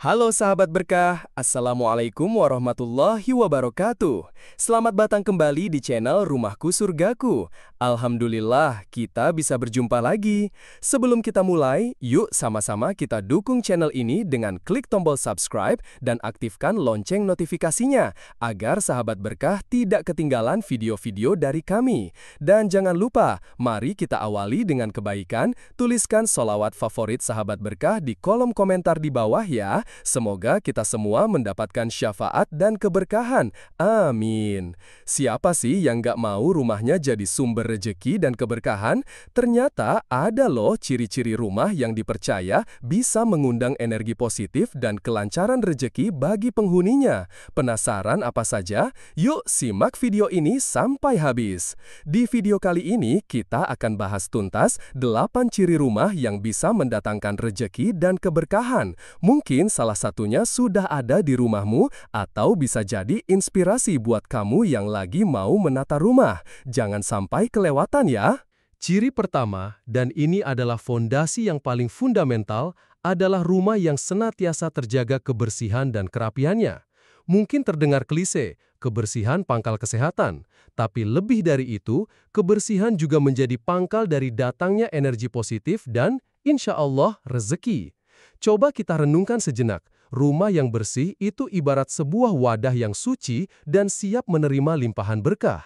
Halo sahabat berkah, Assalamualaikum warahmatullahi wabarakatuh. Selamat datang kembali di channel Rumahku Surgaku. Alhamdulillah, kita bisa berjumpa lagi. Sebelum kita mulai, yuk sama-sama kita dukung channel ini dengan klik tombol subscribe dan aktifkan lonceng notifikasinya, agar sahabat berkah tidak ketinggalan video-video dari kami. Dan jangan lupa, mari kita awali dengan kebaikan, tuliskan sholawat favorit sahabat berkah di kolom komentar di bawah ya. Semoga kita semua mendapatkan syafaat dan keberkahan. Amin. Siapa sih yang gak mau rumahnya jadi sumber rejeki dan keberkahan? Ternyata ada loh ciri-ciri rumah yang dipercaya bisa mengundang energi positif dan kelancaran rejeki bagi penghuninya. Penasaran apa saja? Yuk simak video ini sampai habis. Di video kali ini kita akan bahas tuntas 8 ciri rumah yang bisa mendatangkan rejeki dan keberkahan. Mungkin salah satunya sudah ada di rumahmu atau bisa jadi inspirasi buat kamu yang lagi mau menata rumah. Jangan sampai kelewatan ya. Ciri pertama, dan ini adalah fondasi yang paling fundamental, adalah rumah yang senantiasa terjaga kebersihan dan kerapiannya. Mungkin terdengar klise, kebersihan pangkal kesehatan, tapi lebih dari itu, kebersihan juga menjadi pangkal dari datangnya energi positif dan, insya Allah, rezeki. Coba kita renungkan sejenak, rumah yang bersih itu ibarat sebuah wadah yang suci dan siap menerima limpahan berkah.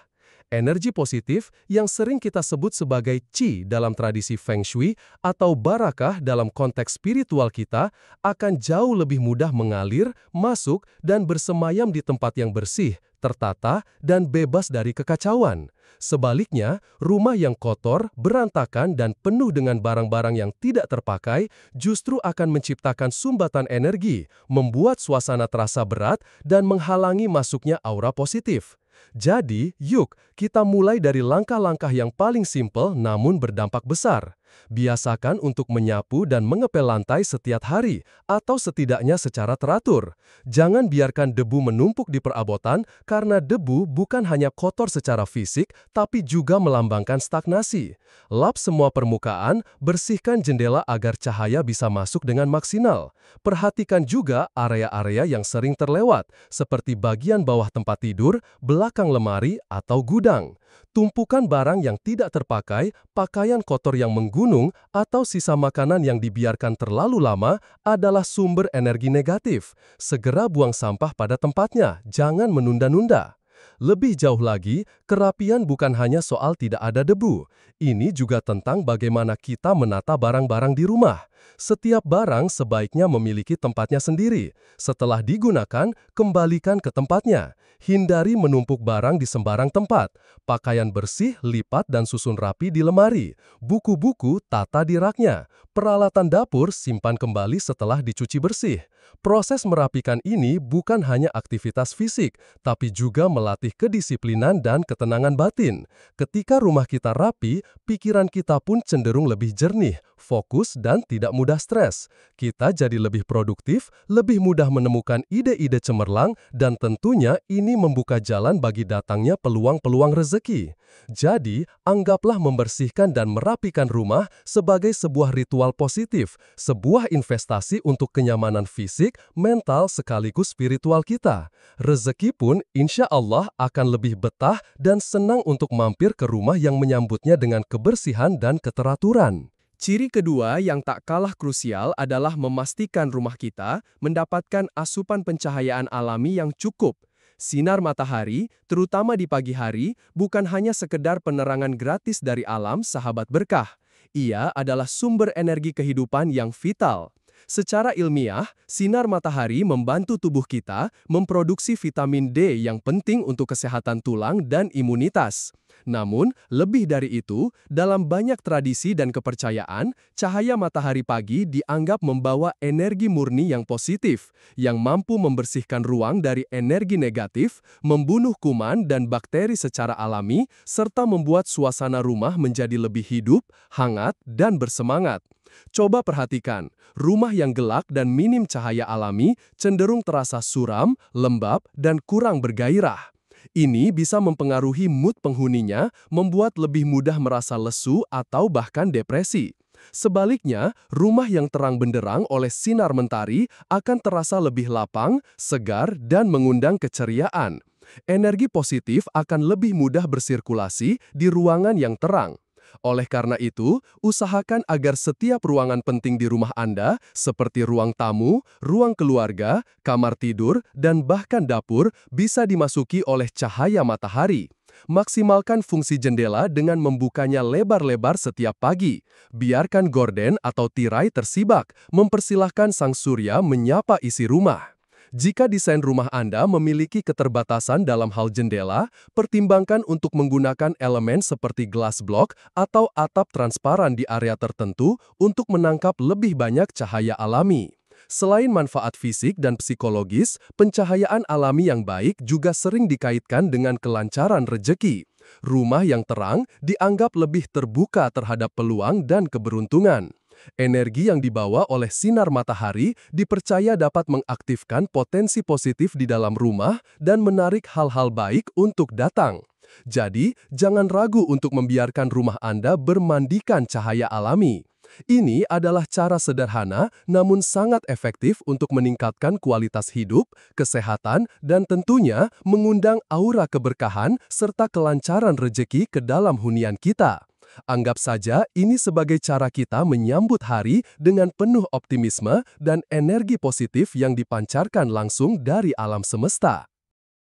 Energi positif yang sering kita sebut sebagai qi dalam tradisi Feng Shui atau barakah dalam konteks spiritual kita akan jauh lebih mudah mengalir, masuk, dan bersemayam di tempat yang bersih, tertata, dan bebas dari kekacauan. Sebaliknya, rumah yang kotor, berantakan, dan penuh dengan barang-barang yang tidak terpakai justru akan menciptakan sumbatan energi, membuat suasana terasa berat, dan menghalangi masuknya aura positif. Jadi, yuk kita mulai dari langkah-langkah yang paling simpel namun berdampak besar. Biasakan untuk menyapu dan mengepel lantai setiap hari, atau setidaknya secara teratur. Jangan biarkan debu menumpuk di perabotan, karena debu bukan hanya kotor secara fisik, tapi juga melambangkan stagnasi. Lap semua permukaan, bersihkan jendela agar cahaya bisa masuk dengan maksimal. Perhatikan juga area-area yang sering terlewat, seperti bagian bawah tempat tidur, belakang lemari, atau gudang. Tumpukan barang yang tidak terpakai, pakaian kotor yang menggunung, atau sisa makanan yang dibiarkan terlalu lama adalah sumber energi negatif. Segera buang sampah pada tempatnya, jangan menunda-nunda. Lebih jauh lagi, kerapian bukan hanya soal tidak ada debu. Ini juga tentang bagaimana kita menata barang-barang di rumah. Setiap barang sebaiknya memiliki tempatnya sendiri. Setelah digunakan, kembalikan ke tempatnya. Hindari menumpuk barang di sembarang tempat. Pakaian bersih, lipat dan susun rapi di lemari. Buku-buku tata di raknya. Peralatan dapur simpan kembali setelah dicuci bersih. Proses merapikan ini bukan hanya aktivitas fisik, tapi juga melatih kedisiplinan dan ketenangan batin. Ketika rumah kita rapi, pikiran kita pun cenderung lebih jernih, fokus, dan tidak mudah stres. Kita jadi lebih produktif, lebih mudah menemukan ide-ide cemerlang, dan tentunya ini membuka jalan bagi datangnya peluang-peluang rezeki. Jadi, anggaplah membersihkan dan merapikan rumah sebagai sebuah ritual positif, sebuah investasi untuk kenyamanan fisik, mental, sekaligus spiritual kita. Rezeki pun insya Allah akan lebih betah dan senang untuk mampir ke rumah yang menyambutnya dengan kebersihan dan keteraturan. Ciri kedua yang tak kalah krusial adalah memastikan rumah kita mendapatkan asupan pencahayaan alami yang cukup. Sinar matahari, terutama di pagi hari, bukan hanya sekedar penerangan gratis dari alam sahabat berkah. Ia adalah sumber energi kehidupan yang vital. Secara ilmiah, sinar matahari membantu tubuh kita memproduksi vitamin D yang penting untuk kesehatan tulang dan imunitas. Namun, lebih dari itu, dalam banyak tradisi dan kepercayaan, cahaya matahari pagi dianggap membawa energi murni yang positif, yang mampu membersihkan ruang dari energi negatif, membunuh kuman dan bakteri secara alami, serta membuat suasana rumah menjadi lebih hidup, hangat, dan bersemangat. Coba perhatikan, rumah yang gelap dan minim cahaya alami cenderung terasa suram, lembab, dan kurang bergairah. Ini bisa mempengaruhi mood penghuninya, membuat lebih mudah merasa lesu atau bahkan depresi. Sebaliknya, rumah yang terang benderang oleh sinar mentari akan terasa lebih lapang, segar, dan mengundang keceriaan. Energi positif akan lebih mudah bersirkulasi di ruangan yang terang. Oleh karena itu, usahakan agar setiap ruangan penting di rumah Anda, seperti ruang tamu, ruang keluarga, kamar tidur, dan bahkan dapur, bisa dimasuki oleh cahaya matahari. Maksimalkan fungsi jendela dengan membukanya lebar-lebar setiap pagi. Biarkan gorden atau tirai tersibak, mempersilahkan sang surya menyapa isi rumah. Jika desain rumah Anda memiliki keterbatasan dalam hal jendela, pertimbangkan untuk menggunakan elemen seperti glass block atau atap transparan di area tertentu untuk menangkap lebih banyak cahaya alami. Selain manfaat fisik dan psikologis, pencahayaan alami yang baik juga sering dikaitkan dengan kelancaran rejeki. Rumah yang terang dianggap lebih terbuka terhadap peluang dan keberuntungan. Energi yang dibawa oleh sinar matahari dipercaya dapat mengaktifkan potensi positif di dalam rumah dan menarik hal-hal baik untuk datang. Jadi, jangan ragu untuk membiarkan rumah Anda bermandikan cahaya alami. Ini adalah cara sederhana namun sangat efektif untuk meningkatkan kualitas hidup, kesehatan, dan tentunya mengundang aura keberkahan serta kelancaran rejeki ke dalam hunian kita. Anggap saja ini sebagai cara kita menyambut hari dengan penuh optimisme dan energi positif yang dipancarkan langsung dari alam semesta.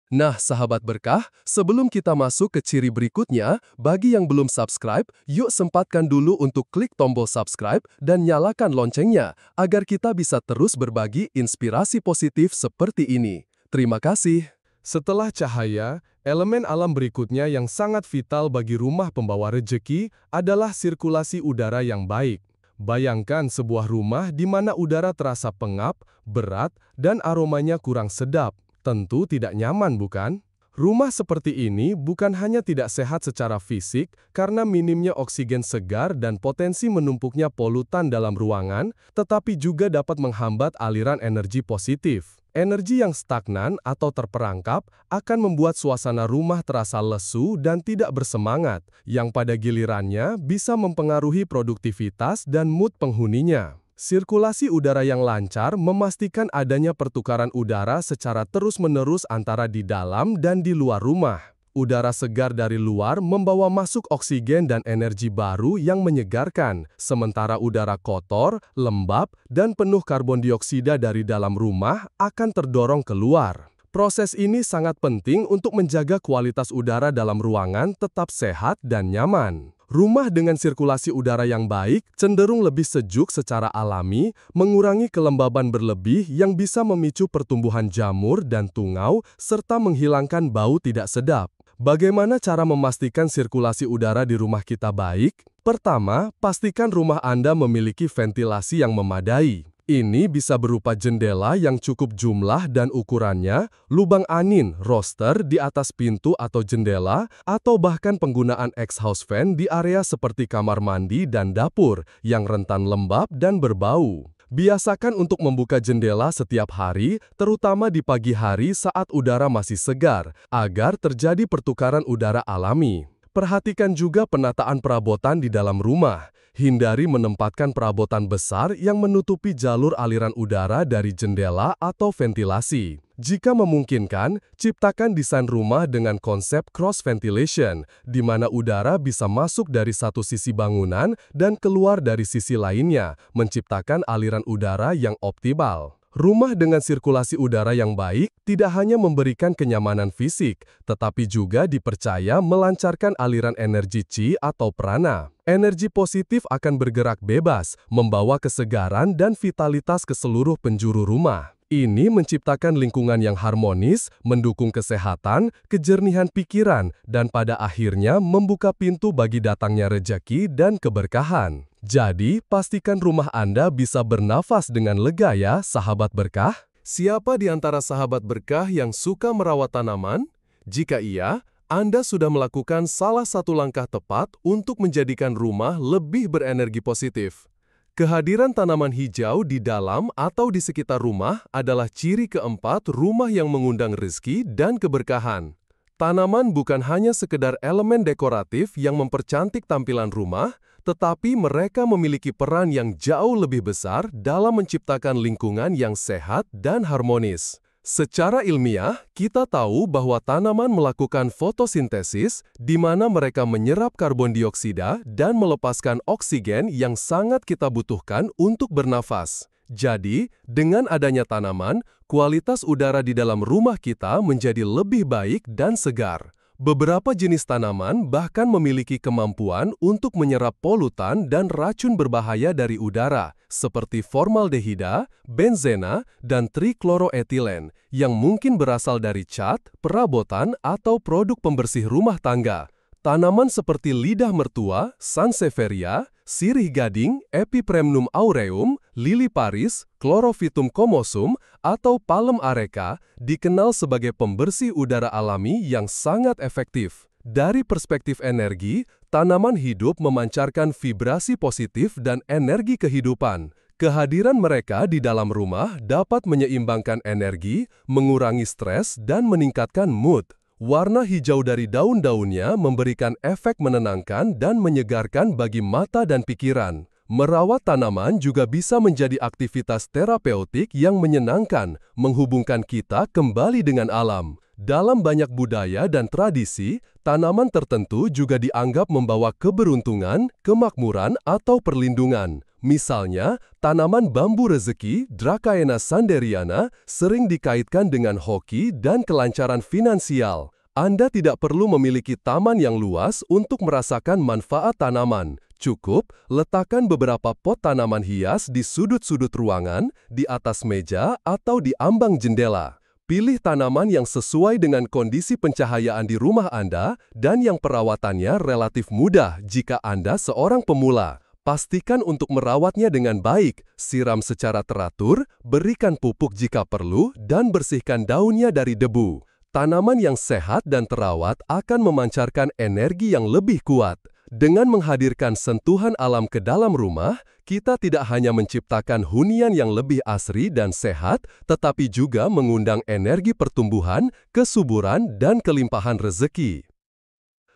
Nah, sahabat berkah, sebelum kita masuk ke ciri berikutnya, bagi yang belum subscribe, yuk sempatkan dulu untuk klik tombol subscribe dan nyalakan loncengnya, agar kita bisa terus berbagi inspirasi positif seperti ini. Terima kasih. Setelah cahaya, elemen alam berikutnya yang sangat vital bagi rumah pembawa rejeki adalah sirkulasi udara yang baik. Bayangkan sebuah rumah di mana udara terasa pengap, berat, dan aromanya kurang sedap. Tentu tidak nyaman, bukan? Rumah seperti ini bukan hanya tidak sehat secara fisik karena minimnya oksigen segar dan potensi menumpuknya polutan dalam ruangan, tetapi juga dapat menghambat aliran energi positif. Energi yang stagnan atau terperangkap akan membuat suasana rumah terasa lesu dan tidak bersemangat, yang pada gilirannya bisa mempengaruhi produktivitas dan mood penghuninya. Sirkulasi udara yang lancar memastikan adanya pertukaran udara secara terus-menerus antara di dalam dan di luar rumah. Udara segar dari luar membawa masuk oksigen dan energi baru yang menyegarkan, sementara udara kotor, lembab, dan penuh karbon dioksida dari dalam rumah akan terdorong keluar. Proses ini sangat penting untuk menjaga kualitas udara dalam ruangan tetap sehat dan nyaman. Rumah dengan sirkulasi udara yang baik cenderung lebih sejuk secara alami, mengurangi kelembaban berlebih yang bisa memicu pertumbuhan jamur dan tungau, serta menghilangkan bau tidak sedap. Bagaimana cara memastikan sirkulasi udara di rumah kita baik? Pertama, pastikan rumah Anda memiliki ventilasi yang memadai. Ini bisa berupa jendela yang cukup jumlah dan ukurannya, lubang angin, roster di atas pintu atau jendela, atau bahkan penggunaan exhaust fan di area seperti kamar mandi dan dapur yang rentan lembab dan berbau. Biasakan untuk membuka jendela setiap hari, terutama di pagi hari saat udara masih segar, agar terjadi pertukaran udara alami. Perhatikan juga penataan perabotan di dalam rumah. Hindari menempatkan perabotan besar yang menutupi jalur aliran udara dari jendela atau ventilasi. Jika memungkinkan, ciptakan desain rumah dengan konsep cross ventilation, di mana udara bisa masuk dari satu sisi bangunan dan keluar dari sisi lainnya, menciptakan aliran udara yang optimal. Rumah dengan sirkulasi udara yang baik tidak hanya memberikan kenyamanan fisik, tetapi juga dipercaya melancarkan aliran energi Qi atau prana. Energi positif akan bergerak bebas, membawa kesegaran dan vitalitas ke seluruh penjuru rumah. Ini menciptakan lingkungan yang harmonis, mendukung kesehatan, kejernihan pikiran, dan pada akhirnya membuka pintu bagi datangnya rejeki dan keberkahan. Jadi, pastikan rumah Anda bisa bernafas dengan lega ya, sahabat berkah. Siapa di antara sahabat berkah yang suka merawat tanaman? Jika iya, Anda sudah melakukan salah satu langkah tepat untuk menjadikan rumah lebih berenergi positif. Kehadiran tanaman hijau di dalam atau di sekitar rumah adalah ciri keempat rumah yang mengundang rezeki dan keberkahan. Tanaman bukan hanya sekedar elemen dekoratif yang mempercantik tampilan rumah, tetapi mereka memiliki peran yang jauh lebih besar dalam menciptakan lingkungan yang sehat dan harmonis. Secara ilmiah, kita tahu bahwa tanaman melakukan fotosintesis di mana mereka menyerap karbon dioksida dan melepaskan oksigen yang sangat kita butuhkan untuk bernafas. Jadi, dengan adanya tanaman, kualitas udara di dalam rumah kita menjadi lebih baik dan segar. Beberapa jenis tanaman bahkan memiliki kemampuan untuk menyerap polutan dan racun berbahaya dari udara, seperti formaldehida, benzena, dan trikloroetilen, yang mungkin berasal dari cat, perabotan, atau produk pembersih rumah tangga. Tanaman seperti lidah mertua, sansevieria, sirih gading, epipremnum aureum, lili Paris, chlorophytum comosum, atau palem areca dikenal sebagai pembersih udara alami yang sangat efektif. Dari perspektif energi, tanaman hidup memancarkan vibrasi positif dan energi kehidupan. Kehadiran mereka di dalam rumah dapat menyeimbangkan energi, mengurangi stres, dan meningkatkan mood. Warna hijau dari daun-daunnya memberikan efek menenangkan dan menyegarkan bagi mata dan pikiran. Merawat tanaman juga bisa menjadi aktivitas terapeutik yang menyenangkan, menghubungkan kita kembali dengan alam. Dalam banyak budaya dan tradisi, tanaman tertentu juga dianggap membawa keberuntungan, kemakmuran, atau perlindungan. Misalnya, tanaman bambu rezeki, Dracaena sanderiana, sering dikaitkan dengan hoki dan kelancaran finansial. Anda tidak perlu memiliki taman yang luas untuk merasakan manfaat tanaman. Cukup letakkan beberapa pot tanaman hias di sudut-sudut ruangan, di atas meja, atau di ambang jendela. Pilih tanaman yang sesuai dengan kondisi pencahayaan di rumah Anda dan yang perawatannya relatif mudah jika Anda seorang pemula. Pastikan untuk merawatnya dengan baik, siram secara teratur, berikan pupuk jika perlu, dan bersihkan daunnya dari debu. Tanaman yang sehat dan terawat akan memancarkan energi yang lebih kuat. Dengan menghadirkan sentuhan alam ke dalam rumah, kita tidak hanya menciptakan hunian yang lebih asri dan sehat, tetapi juga mengundang energi pertumbuhan, kesuburan, dan kelimpahan rezeki.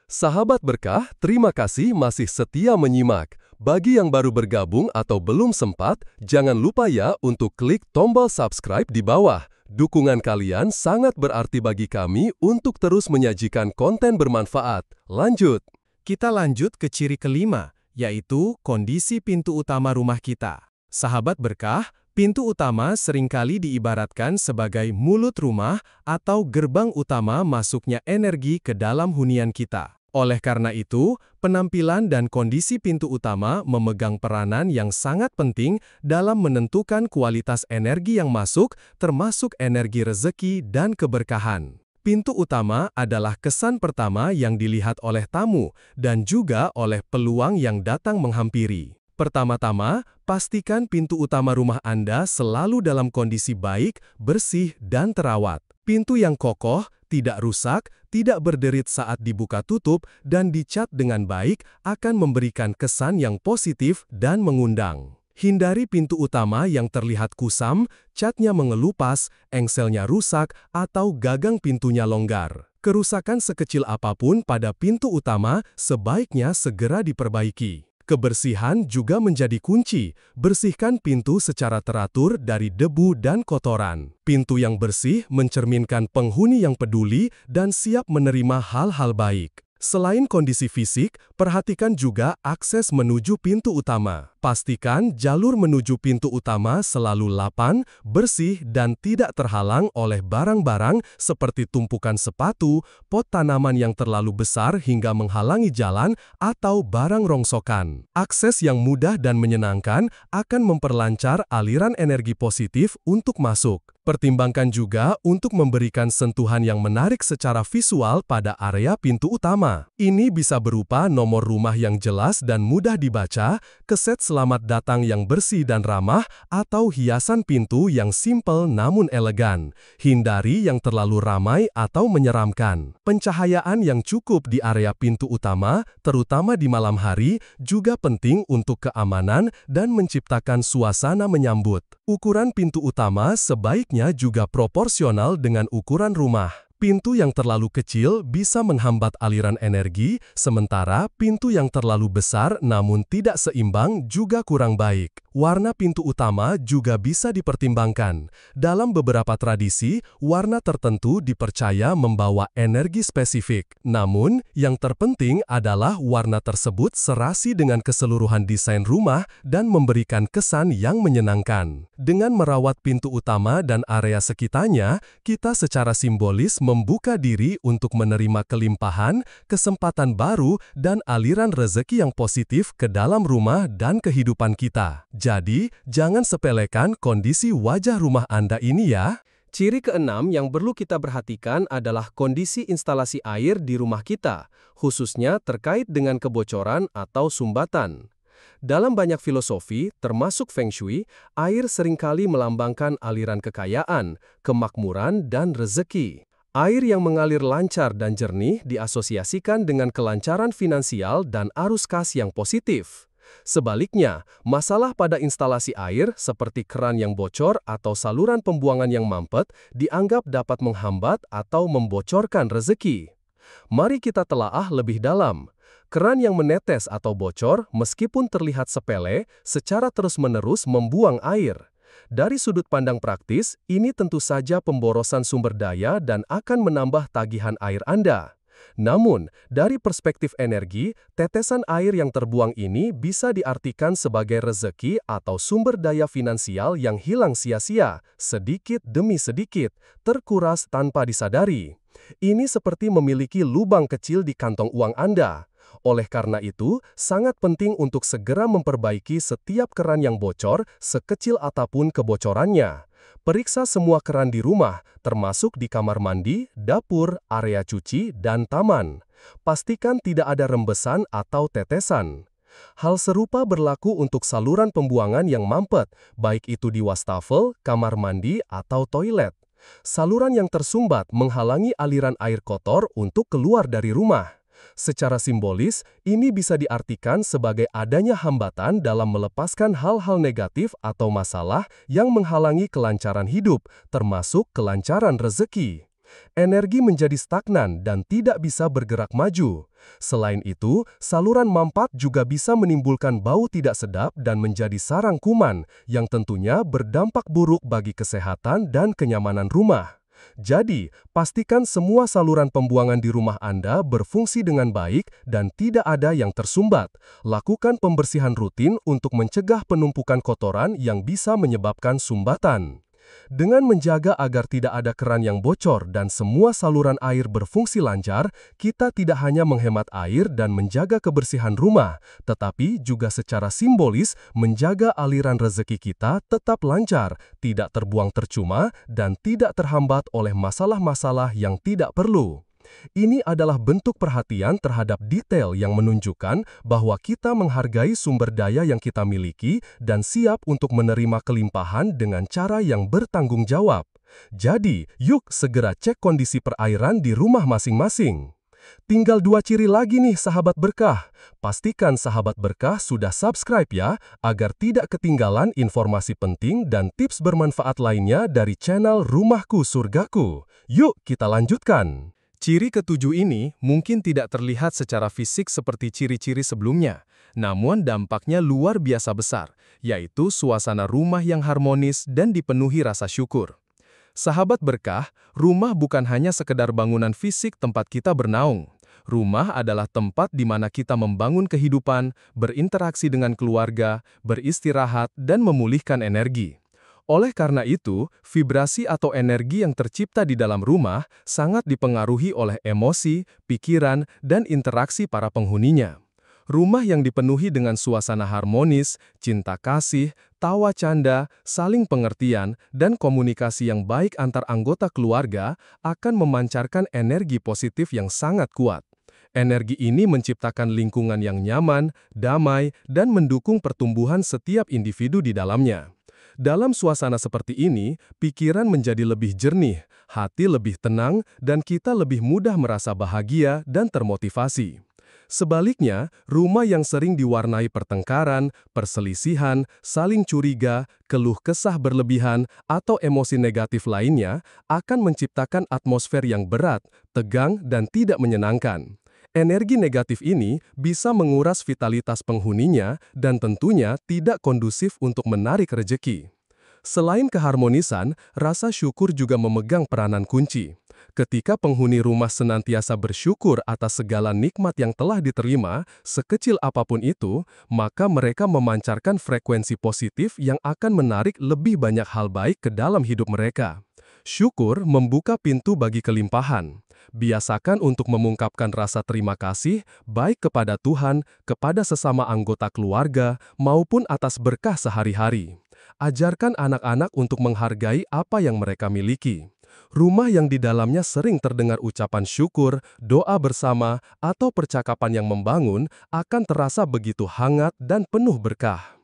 Sahabat berkah, terima kasih masih setia menyimak. Bagi yang baru bergabung atau belum sempat, jangan lupa ya untuk klik tombol subscribe di bawah. Dukungan kalian sangat berarti bagi kami untuk terus menyajikan konten bermanfaat. Lanjut. Kita lanjut ke ciri kelima, yaitu kondisi pintu utama rumah kita. Sahabat berkah, pintu utama seringkali diibaratkan sebagai mulut rumah atau gerbang utama masuknya energi ke dalam hunian kita. Oleh karena itu, penampilan dan kondisi pintu utama memegang peranan yang sangat penting dalam menentukan kualitas energi yang masuk, termasuk energi rezeki dan keberkahan. Pintu utama adalah kesan pertama yang dilihat oleh tamu dan juga oleh peluang yang datang menghampiri. Pertama-tama, pastikan pintu utama rumah Anda selalu dalam kondisi baik, bersih, dan terawat. Pintu yang kokoh, tidak rusak, tidak berderit saat dibuka tutup, dan dicat dengan baik akan memberikan kesan yang positif dan mengundang. Hindari pintu utama yang terlihat kusam, catnya mengelupas, engselnya rusak, atau gagang pintunya longgar. Kerusakan sekecil apapun pada pintu utama sebaiknya segera diperbaiki. Kebersihan juga menjadi kunci. Bersihkan pintu secara teratur dari debu dan kotoran. Pintu yang bersih mencerminkan penghuni yang peduli dan siap menerima hal-hal baik. Selain kondisi fisik, perhatikan juga akses menuju pintu utama. Pastikan jalur menuju pintu utama selalu lapang, bersih, dan tidak terhalang oleh barang-barang seperti tumpukan sepatu, pot tanaman yang terlalu besar hingga menghalangi jalan, atau barang rongsokan. Akses yang mudah dan menyenangkan akan memperlancar aliran energi positif untuk masuk. Pertimbangkan juga untuk memberikan sentuhan yang menarik secara visual pada area pintu utama. Ini bisa berupa nomor rumah yang jelas dan mudah dibaca, keset selamat datang yang bersih dan ramah, atau hiasan pintu yang simpel namun elegan. Hindari yang terlalu ramai atau menyeramkan. Pencahayaan yang cukup di area pintu utama, terutama di malam hari, juga penting untuk keamanan dan menciptakan suasana menyambut. Ukuran pintu utama sebaiknya juga proporsional dengan ukuran rumah. Pintu yang terlalu kecil bisa menghambat aliran energi, sementara pintu yang terlalu besar namun tidak seimbang juga kurang baik. Warna pintu utama juga bisa dipertimbangkan. Dalam beberapa tradisi, warna tertentu dipercaya membawa energi spesifik. Namun, yang terpenting adalah warna tersebut serasi dengan keseluruhan desain rumah dan memberikan kesan yang menyenangkan. Dengan merawat pintu utama dan area sekitarnya, kita secara simbolis membuka diri untuk menerima kelimpahan, kesempatan baru, dan aliran rezeki yang positif ke dalam rumah dan kehidupan kita. Jadi, jangan sepelekan kondisi wajah rumah Anda ini ya. Ciri keenam yang perlu kita perhatikan adalah kondisi instalasi air di rumah kita, khususnya terkait dengan kebocoran atau sumbatan. Dalam banyak filosofi, termasuk Feng Shui, air seringkali melambangkan aliran kekayaan, kemakmuran, dan rezeki. Air yang mengalir lancar dan jernih diasosiasikan dengan kelancaran finansial dan arus kas yang positif. Sebaliknya, masalah pada instalasi air seperti keran yang bocor atau saluran pembuangan yang mampet dianggap dapat menghambat atau membocorkan rezeki. Mari kita telaah lebih dalam. Keran yang menetes atau bocor, meskipun terlihat sepele, secara terus-menerus membuang air. Dari sudut pandang praktis, ini tentu saja pemborosan sumber daya dan akan menambah tagihan air Anda. Namun, dari perspektif energi, tetesan air yang terbuang ini bisa diartikan sebagai rezeki atau sumber daya finansial yang hilang sia-sia, sedikit demi sedikit, terkuras tanpa disadari. Ini seperti memiliki lubang kecil di kantong uang Anda. Oleh karena itu, sangat penting untuk segera memperbaiki setiap keran yang bocor, sekecil apapun kebocorannya. Periksa semua keran di rumah, termasuk di kamar mandi, dapur, area cuci, dan taman. Pastikan tidak ada rembesan atau tetesan. Hal serupa berlaku untuk saluran pembuangan yang mampet, baik itu di wastafel, kamar mandi, atau toilet. Saluran yang tersumbat menghalangi aliran air kotor untuk keluar dari rumah. Secara simbolis, ini bisa diartikan sebagai adanya hambatan dalam melepaskan hal-hal negatif atau masalah yang menghalangi kelancaran hidup, termasuk kelancaran rezeki. Energi menjadi stagnan dan tidak bisa bergerak maju. Selain itu, saluran mampet juga bisa menimbulkan bau tidak sedap dan menjadi sarang kuman, yang tentunya berdampak buruk bagi kesehatan dan kenyamanan rumah. Jadi, pastikan semua saluran pembuangan di rumah Anda berfungsi dengan baik dan tidak ada yang tersumbat. Lakukan pembersihan rutin untuk mencegah penumpukan kotoran yang bisa menyebabkan sumbatan. Dengan menjaga agar tidak ada keran yang bocor dan semua saluran air berfungsi lancar, kita tidak hanya menghemat air dan menjaga kebersihan rumah, tetapi juga secara simbolis menjaga aliran rezeki kita tetap lancar, tidak terbuang percuma, dan tidak terhambat oleh masalah-masalah yang tidak perlu. Ini adalah bentuk perhatian terhadap detail yang menunjukkan bahwa kita menghargai sumber daya yang kita miliki dan siap untuk menerima kelimpahan dengan cara yang bertanggung jawab. Jadi, yuk segera cek kondisi perairan di rumah masing-masing. Tinggal 2 ciri lagi nih sahabat berkah. Pastikan sahabat berkah sudah subscribe ya, agar tidak ketinggalan informasi penting dan tips bermanfaat lainnya dari channel Rumahku Surgaku. Yuk kita lanjutkan. Ciri ketujuh ini mungkin tidak terlihat secara fisik seperti ciri-ciri sebelumnya, namun dampaknya luar biasa besar, yaitu suasana rumah yang harmonis dan dipenuhi rasa syukur. Sahabat berkah, rumah bukan hanya sekedar bangunan fisik tempat kita bernaung. Rumah adalah tempat di mana kita membangun kehidupan, berinteraksi dengan keluarga, beristirahat, dan memulihkan energi. Oleh karena itu, vibrasi atau energi yang tercipta di dalam rumah sangat dipengaruhi oleh emosi, pikiran, dan interaksi para penghuninya. Rumah yang dipenuhi dengan suasana harmonis, cinta kasih, tawa canda, saling pengertian, dan komunikasi yang baik antar anggota keluarga akan memancarkan energi positif yang sangat kuat. Energi ini menciptakan lingkungan yang nyaman, damai, dan mendukung pertumbuhan setiap individu di dalamnya. Dalam suasana seperti ini, pikiran menjadi lebih jernih, hati lebih tenang, dan kita lebih mudah merasa bahagia dan termotivasi. Sebaliknya, rumah yang sering diwarnai pertengkaran, perselisihan, saling curiga, keluh kesah berlebihan, atau emosi negatif lainnya akan menciptakan atmosfer yang berat, tegang, dan tidak menyenangkan. Energi negatif ini bisa menguras vitalitas penghuninya dan tentunya tidak kondusif untuk menarik rejeki. Selain keharmonisan, rasa syukur juga memegang peranan kunci. Ketika penghuni rumah senantiasa bersyukur atas segala nikmat yang telah diterima, sekecil apapun itu, maka mereka memancarkan frekuensi positif yang akan menarik lebih banyak hal baik ke dalam hidup mereka. Syukur membuka pintu bagi kelimpahan. Biasakan untuk mengungkapkan rasa terima kasih, baik kepada Tuhan, kepada sesama anggota keluarga, maupun atas berkah sehari-hari. Ajarkan anak-anak untuk menghargai apa yang mereka miliki. Rumah yang di dalamnya sering terdengar ucapan syukur, doa bersama, atau percakapan yang membangun akan terasa begitu hangat dan penuh berkah.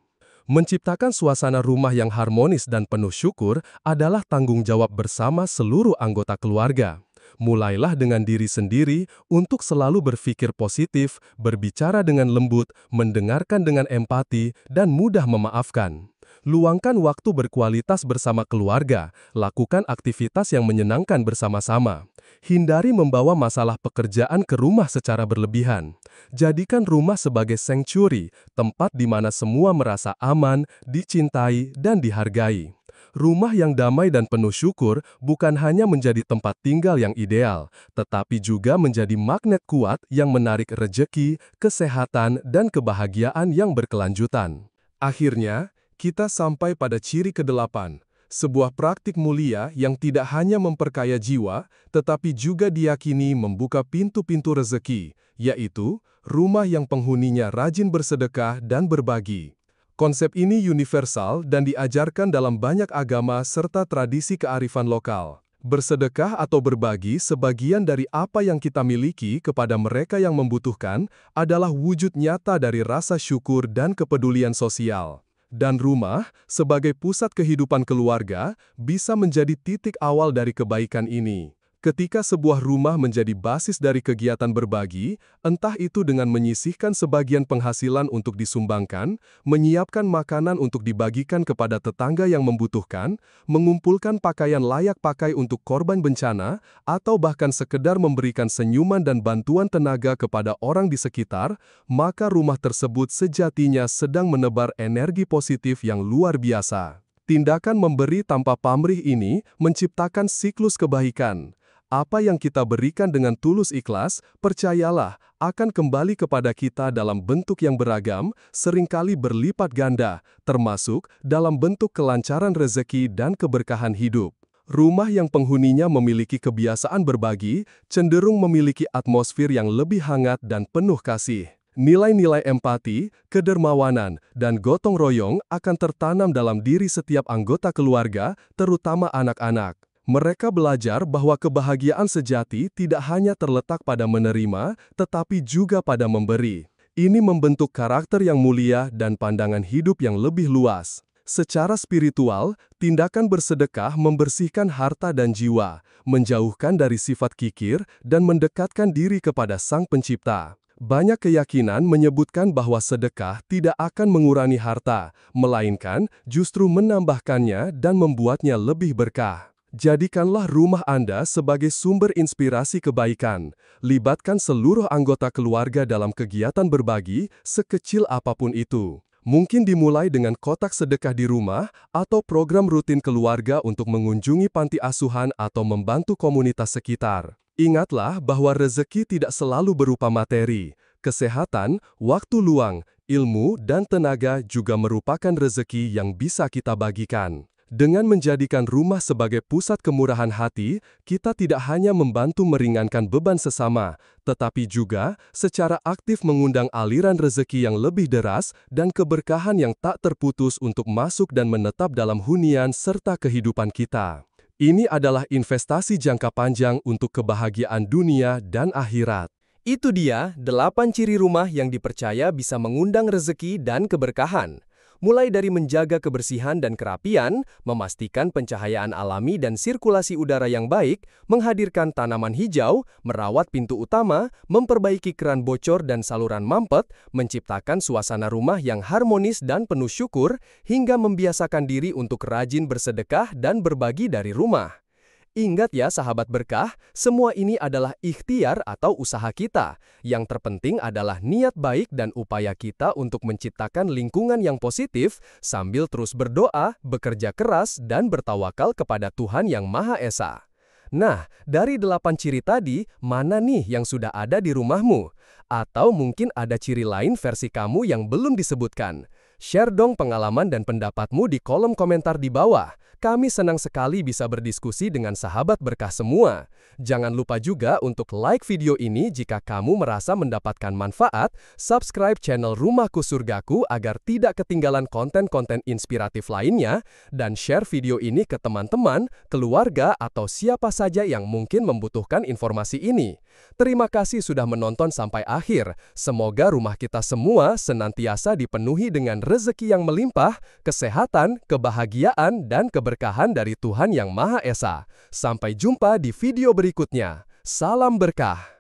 Menciptakan suasana rumah yang harmonis dan penuh syukur adalah tanggung jawab bersama seluruh anggota keluarga. Mulailah dengan diri sendiri untuk selalu berpikir positif, berbicara dengan lembut, mendengarkan dengan empati, dan mudah memaafkan. Luangkan waktu berkualitas bersama keluarga, lakukan aktivitas yang menyenangkan bersama-sama. Hindari membawa masalah pekerjaan ke rumah secara berlebihan. Jadikan rumah sebagai sanctuary, tempat di mana semua merasa aman, dicintai, dan dihargai. Rumah yang damai dan penuh syukur bukan hanya menjadi tempat tinggal yang ideal, tetapi juga menjadi magnet kuat yang menarik rejeki, kesehatan, dan kebahagiaan yang berkelanjutan. Akhirnya, kita sampai pada ciri ke-8, sebuah praktik mulia yang tidak hanya memperkaya jiwa, tetapi juga diyakini membuka pintu-pintu rezeki, yaitu rumah yang penghuninya rajin bersedekah dan berbagi. Konsep ini universal dan diajarkan dalam banyak agama serta tradisi kearifan lokal. Bersedekah atau berbagi sebagian dari apa yang kita miliki kepada mereka yang membutuhkan adalah wujud nyata dari rasa syukur dan kepedulian sosial. Dan rumah, sebagai pusat kehidupan keluarga, bisa menjadi titik awal dari kebaikan ini. Ketika sebuah rumah menjadi basis dari kegiatan berbagi, entah itu dengan menyisihkan sebagian penghasilan untuk disumbangkan, menyiapkan makanan untuk dibagikan kepada tetangga yang membutuhkan, mengumpulkan pakaian layak pakai untuk korban bencana, atau bahkan sekedar memberikan senyuman dan bantuan tenaga kepada orang di sekitar, maka rumah tersebut sejatinya sedang menebar energi positif yang luar biasa. Tindakan memberi tanpa pamrih ini menciptakan siklus kebaikan. Apa yang kita berikan dengan tulus ikhlas, percayalah, akan kembali kepada kita dalam bentuk yang beragam, seringkali berlipat ganda, termasuk dalam bentuk kelancaran rezeki dan keberkahan hidup. Rumah yang penghuninya memiliki kebiasaan berbagi, cenderung memiliki atmosfer yang lebih hangat dan penuh kasih. Nilai-nilai empati, kedermawanan, dan gotong royong akan tertanam dalam diri setiap anggota keluarga, terutama anak-anak. Mereka belajar bahwa kebahagiaan sejati tidak hanya terletak pada menerima, tetapi juga pada memberi. Ini membentuk karakter yang mulia dan pandangan hidup yang lebih luas. Secara spiritual, tindakan bersedekah membersihkan harta dan jiwa, menjauhkan dari sifat kikir, dan mendekatkan diri kepada Sang Pencipta. Banyak keyakinan menyebutkan bahwa sedekah tidak akan mengurangi harta, melainkan justru menambahkannya dan membuatnya lebih berkah. Jadikanlah rumah Anda sebagai sumber inspirasi kebaikan. Libatkan seluruh anggota keluarga dalam kegiatan berbagi, sekecil apapun itu. Mungkin dimulai dengan kotak sedekah di rumah, atau program rutin keluarga untuk mengunjungi panti asuhan atau membantu komunitas sekitar. Ingatlah bahwa rezeki tidak selalu berupa materi. Kesehatan, waktu luang, ilmu, dan tenaga juga merupakan rezeki yang bisa kita bagikan. Dengan menjadikan rumah sebagai pusat kemurahan hati, kita tidak hanya membantu meringankan beban sesama, tetapi juga secara aktif mengundang aliran rezeki yang lebih deras dan keberkahan yang tak terputus untuk masuk dan menetap dalam hunian serta kehidupan kita. Ini adalah investasi jangka panjang untuk kebahagiaan dunia dan akhirat. Itu dia 8 ciri rumah yang dipercaya bisa mengundang rezeki dan keberkahan. mulai dari menjaga kebersihan dan kerapian, memastikan pencahayaan alami dan sirkulasi udara yang baik, menghadirkan tanaman hijau, merawat pintu utama, memperbaiki keran bocor dan saluran mampet, menciptakan suasana rumah yang harmonis dan penuh syukur, hingga membiasakan diri untuk rajin bersedekah dan berbagi dari rumah. Ingat ya sahabat berkah, semua ini adalah ikhtiar atau usaha kita. Yang terpenting adalah niat baik dan upaya kita untuk menciptakan lingkungan yang positif sambil terus berdoa, bekerja keras, dan bertawakal kepada Tuhan Yang Maha Esa. Nah, dari 8 ciri tadi, mana nih yang sudah ada di rumahmu? Atau mungkin ada ciri lain versi kamu yang belum disebutkan? Share dong pengalaman dan pendapatmu di kolom komentar di bawah. Kami senang sekali bisa berdiskusi dengan sahabat berkah semua. Jangan lupa juga untuk like video ini jika kamu merasa mendapatkan manfaat, subscribe channel Rumahku Surgaku agar tidak ketinggalan konten-konten inspiratif lainnya, dan share video ini ke teman-teman, keluarga, atau siapa saja yang mungkin membutuhkan informasi ini. Terima kasih sudah menonton sampai akhir. Semoga rumah kita semua senantiasa dipenuhi dengan rezeki yang melimpah, kesehatan, kebahagiaan, dan keberkahan dari Tuhan Yang Maha Esa. Sampai jumpa di video berikutnya. Salam berkah.